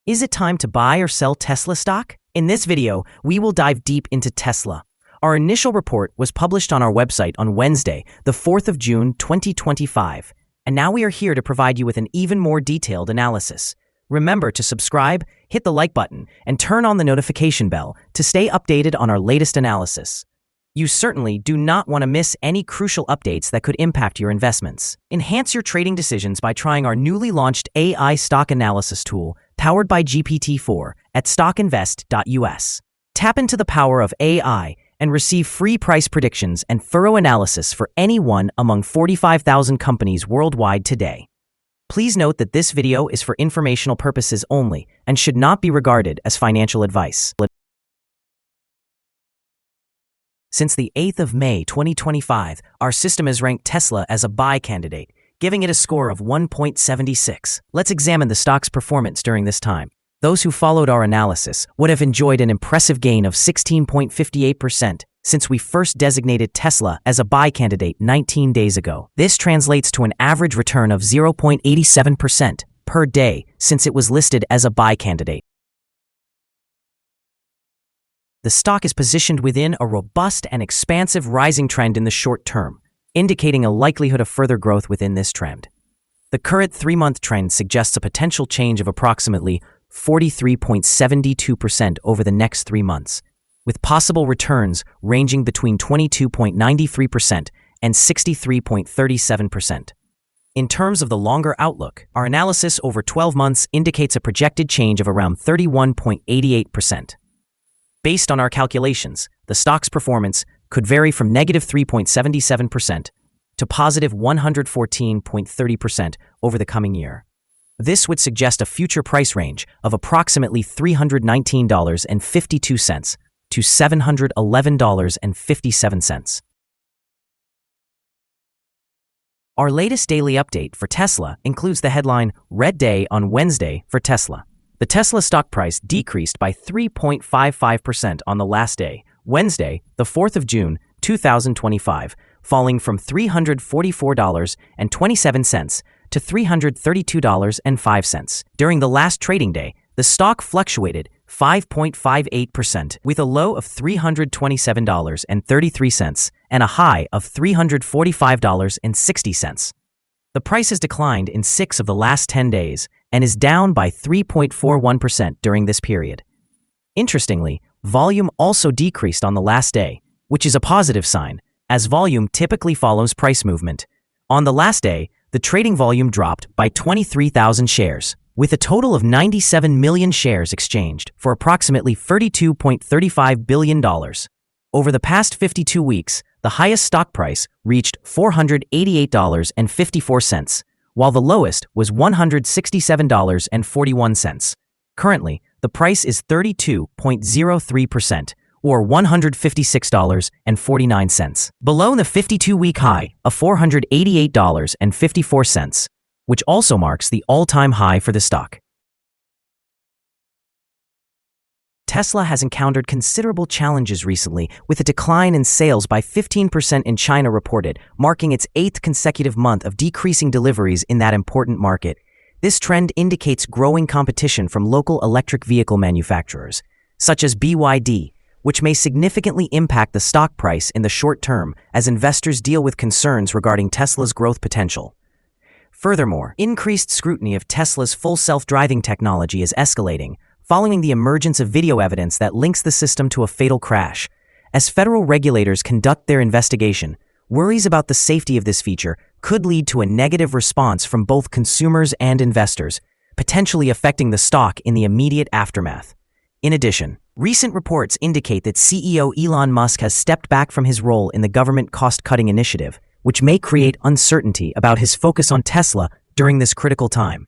Is it time to buy or sell Tesla stock? In this video, we will dive deep into Tesla. Our initial report was published on our website on Wednesday, the 4th of June, 2025. And now we are here to provide you with an even more detailed analysis. Remember to subscribe, hit the like button, and turn on the notification bell to stay updated on our latest analysis. You certainly do not want to miss any crucial updates that could impact your investments. Enhance your trading decisions by trying our newly launched AI stock analysis tool powered by GPT-4 at StockInvest.us. Tap into the power of AI and receive free price predictions and thorough analysis for any one among 45,000 companies worldwide today. Please note that this video is for informational purposes only and should not be regarded as financial advice. Since the 8th of May 2025, our system has ranked Tesla as a buy candidate, giving it a score of 1.76. Let's examine the stock's performance during this time. Those who followed our analysis would have enjoyed an impressive gain of 16.58% since we first designated Tesla as a buy candidate 19 days ago. This translates to an average return of 0.87% per day since it was listed as a buy candidate. The stock is positioned within a robust and expansive rising trend in the short term, indicating a likelihood of further growth within this trend. The current 3-month trend suggests a potential change of approximately 43.72% over the next 3 months, with possible returns ranging between 22.93% and 63.37%. In terms of the longer outlook, our analysis over 12 months indicates a projected change of around 31.88%. Based on our calculations, the stock's performance could vary from negative 3.77% to positive 114.30% over the coming year. This would suggest a future price range of approximately $319.52 to $711.57. Our latest daily update for Tesla includes the headline, Red Day on Wednesday for Tesla. The Tesla stock price decreased by 3.55% on the last day, Wednesday, the 4th of June, 2025, falling from $344.27 to $332.05. During the last trading day, the stock fluctuated 5.58% with a low of $327.33 and a high of $345.60. The price has declined in 6 of the last 10 days and is down by 3.41% during this period. Interestingly, volume also decreased on the last day, which is a positive sign, as volume typically follows price movement. On the last day, the trading volume dropped by 23,000 shares, with a total of 97 million shares exchanged for approximately $32.35 billion. Over the past 52 weeks, the highest stock price reached $488.54, while the lowest was $167.41. Currently, the price is 32.03%, or $156.49, below the 52-week high of $488.54, which also marks the all-time high for the stock. Tesla has encountered considerable challenges recently, with a decline in sales by 15% in China reported, marking its 8th consecutive month of decreasing deliveries in that important market. This trend indicates growing competition from local electric vehicle manufacturers, such as BYD, which may significantly impact the stock price in the short term as investors deal with concerns regarding Tesla's growth potential. Furthermore, increased scrutiny of Tesla's full self-driving technology is escalating, following the emergence of video evidence that links the system to a fatal crash. As federal regulators conduct their investigation, worries about the safety of this feature could lead to a negative response from both consumers and investors, potentially affecting the stock in the immediate aftermath. In addition, recent reports indicate that CEO Elon Musk has stepped back from his role in the government cost-cutting initiative, which may create uncertainty about his focus on Tesla during this critical time.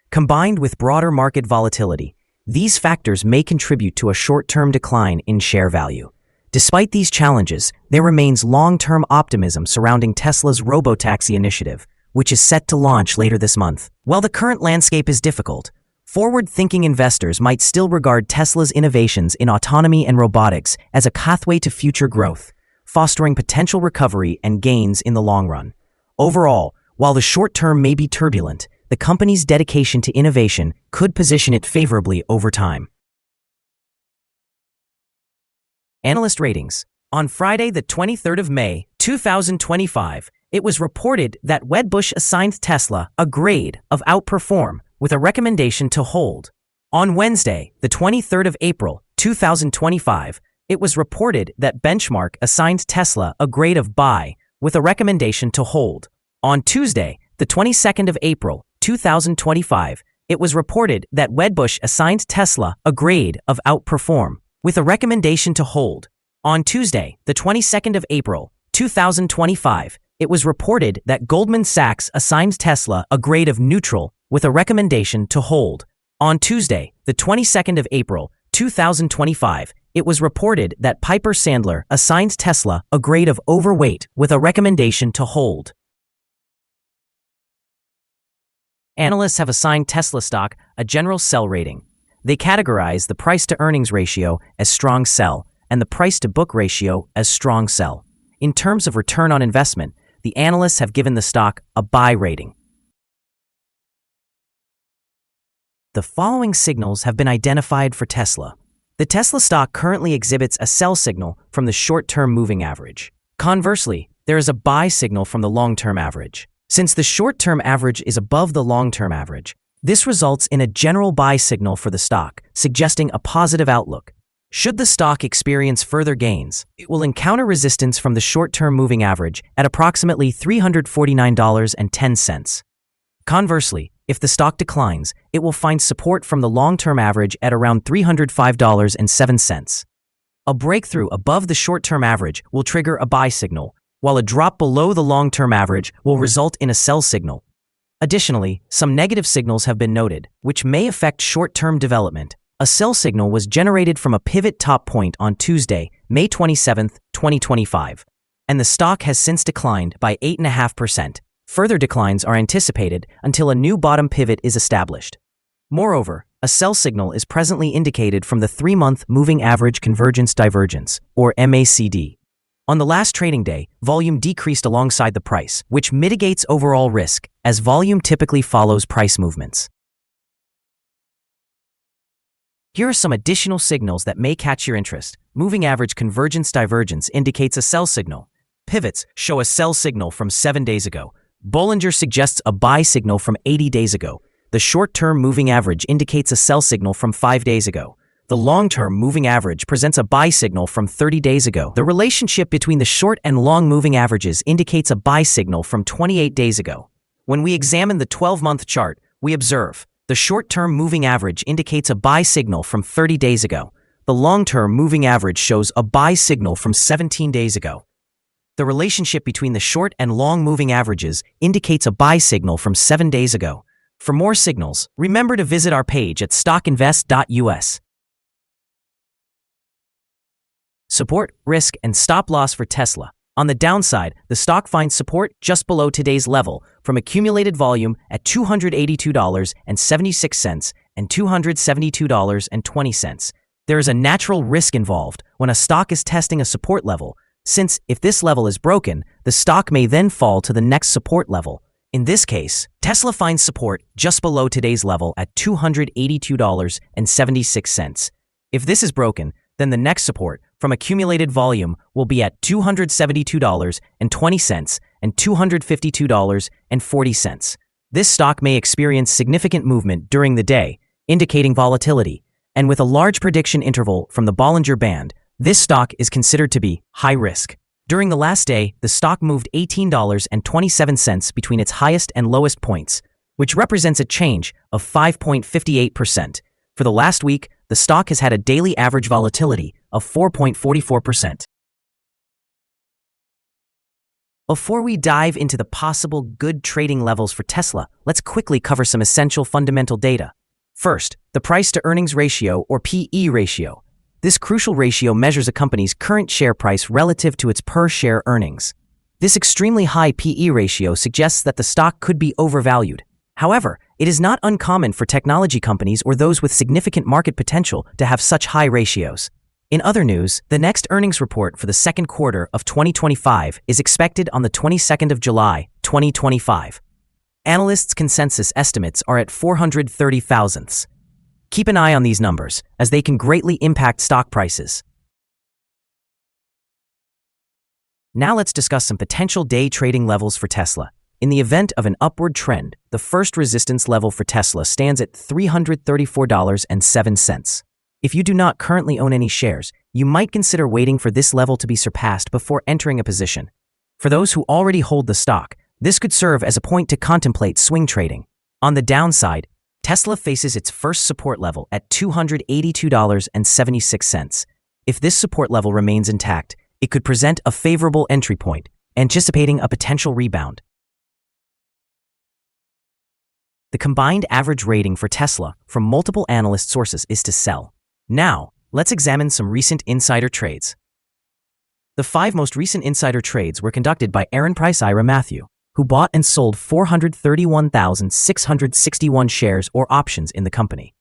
Combined with broader market volatility, these factors may contribute to a short-term decline in share value. Despite these challenges, there remains long-term optimism surrounding Tesla's robotaxi initiative, which is set to launch later this month. While the current landscape is difficult, forward-thinking investors might still regard Tesla's innovations in autonomy and robotics as a pathway to future growth, fostering potential recovery and gains in the long run. Overall, while the short term may be turbulent, the company's dedication to innovation could position it favorably over time. Analyst Ratings. On Friday, the 23rd of May, 2025, it was reported that Wedbush assigned Tesla a grade of outperform with a recommendation to hold. On Wednesday, the 23rd of April, 2025, it was reported that Benchmark assigned Tesla a grade of buy with a recommendation to hold. On Tuesday, the 22nd of April, 2025, it was reported that Wedbush assigned Tesla a grade of outperform with a recommendation to hold. On Tuesday, the 22nd of April, 2025, it was reported that Goldman Sachs assigned Tesla a grade of neutral with a recommendation to hold. On Tuesday, the 22nd of April, 2025, it was reported that Piper Sandler assigned Tesla a grade of overweight with a recommendation to hold. Analysts have assigned Tesla stock a general sell rating. They categorize the price-to-earnings ratio as strong sell and the price-to-book ratio as strong sell. In terms of return on investment, the analysts have given the stock a buy rating. The following signals have been identified for Tesla. The Tesla stock currently exhibits a sell signal from the short-term moving average. Conversely, there is a buy signal from the long-term average. Since the short-term average is above the long-term average, this results in a general buy signal for the stock, suggesting a positive outlook. Should the stock experience further gains, it will encounter resistance from the short-term moving average at approximately $349.10. Conversely, if the stock declines, it will find support from the long-term average at around $305.07. A breakthrough above the short-term average will trigger a buy signal, while a drop below the long-term average will result in a sell signal. Additionally, some negative signals have been noted, which may affect short-term development. A sell signal was generated from a pivot top point on Tuesday, May 27, 2025, and the stock has since declined by 8.5%. Further declines are anticipated until a new bottom pivot is established. Moreover, a sell signal is presently indicated from the 3-month Moving Average Convergence Divergence, or MACD. On the last trading day, volume decreased alongside the price, which mitigates overall risk, as volume typically follows price movements. Here are some additional signals that may catch your interest. Moving Average Convergence Divergence indicates a sell signal. Pivots show a sell signal from 7 days ago. Bollinger suggests a buy signal from 80 days ago. The short-term moving average indicates a sell signal from 5 days ago. The long-term moving average presents a buy signal from 30 days ago. The relationship between the short and long moving averages indicates a buy signal from 28 days ago. When we examine the 12-month chart, we observe the short-term moving average indicates a buy signal from 30 days ago. The long-term moving average shows a buy signal from 17 days ago. The relationship between the short and long moving averages indicates a buy signal from 7 days ago. For more signals, remember to visit our page at StockInvest.us. Support, risk, and stop loss for Tesla. On the downside, the stock finds support just below today's level from accumulated volume at $282.76 and $272.20. There is a natural risk involved when a stock is testing a support level, since if this level is broken, the stock may then fall to the next support level. In this case, Tesla finds support just below today's level at $282.76. If this is broken, then the next support from accumulated volume will be at $272.20 and $252.40. This stock may experience significant movement during the day, indicating volatility, and with a large prediction interval from the Bollinger Band, this stock is considered to be high risk. During the last day, the stock moved $18.27 between its highest and lowest points, which represents a change of 5.58%. For the last week, the stock has had a daily average volatility of 4.44%. Before we dive into the possible good trading levels for Tesla, let's quickly cover some essential fundamental data. First, the price-to-earnings ratio, or PE ratio. This crucial ratio measures a company's current share price relative to its per-share earnings. This extremely high PE ratio suggests that the stock could be overvalued. However, it is not uncommon for technology companies or those with significant market potential to have such high ratios. In other news, the next earnings report for the second quarter of 2025 is expected on the 22nd of July, 2025. Analysts' consensus estimates are at 430 thousandths. Keep an eye on these numbers, as they can greatly impact stock prices. Now let's discuss some potential day trading levels for Tesla. In the event of an upward trend, the first resistance level for Tesla stands at $334.07. If you do not currently own any shares, you might consider waiting for this level to be surpassed before entering a position. For those who already hold the stock, this could serve as a point to contemplate swing trading. On the downside, Tesla faces its first support level at $282.76. If this support level remains intact, it could present a favorable entry point, anticipating a potential rebound. The combined average rating for Tesla from multiple analyst sources is to sell. Now, let's examine some recent insider trades. The 5 most recent insider trades were conducted by Aaron Price Ira Matthew, who bought and sold 431,661 shares or options in the company.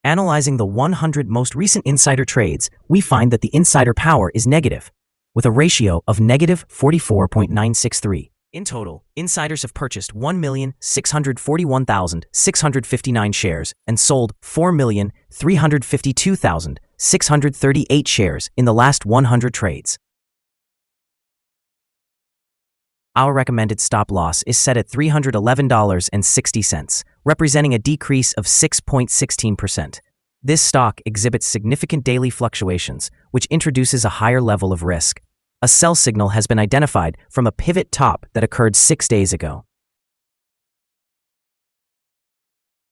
Analyzing the 100 most recent insider trades, we find that the insider power is negative, with a ratio of negative 44.963. In total, insiders have purchased 1,641,659 shares and sold 4,352,638 shares in the last 100 trades. Our recommended stop loss is set at $311.60, representing a decrease of 6.16%. This stock exhibits significant daily fluctuations, which introduces a higher level of risk. A sell signal has been identified from a pivot top that occurred 6 days ago.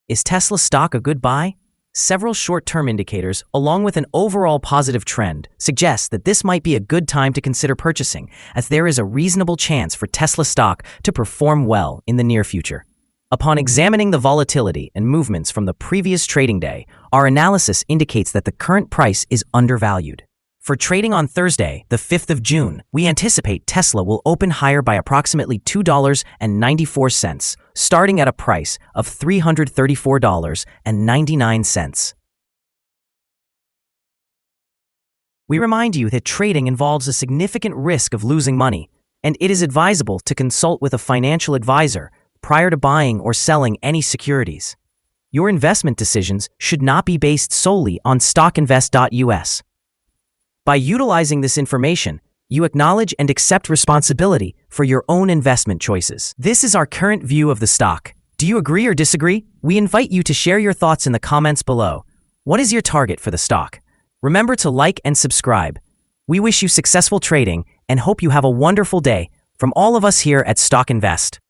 Is Tesla stock a good buy? Several short-term indicators, along with an overall positive trend, suggest that this might be a good time to consider purchasing, as there is a reasonable chance for Tesla stock to perform well in the near future. Upon examining the volatility and movements from the previous trading day, our analysis indicates that the current price is undervalued. For trading on Thursday, the 5th of June, we anticipate Tesla will open higher by approximately $2.94, starting at a price of $334.99. We remind you that trading involves a significant risk of losing money, and it is advisable to consult with a financial advisor prior to buying or selling any securities. Your investment decisions should not be based solely on StockInvest.us. By utilizing this information, you acknowledge and accept responsibility for your own investment choices. This is our current view of the stock. Do you agree or disagree? We invite you to share your thoughts in the comments below. What is your target for the stock? Remember to like and subscribe. We wish you successful trading and hope you have a wonderful day from all of us here at Stock Invest.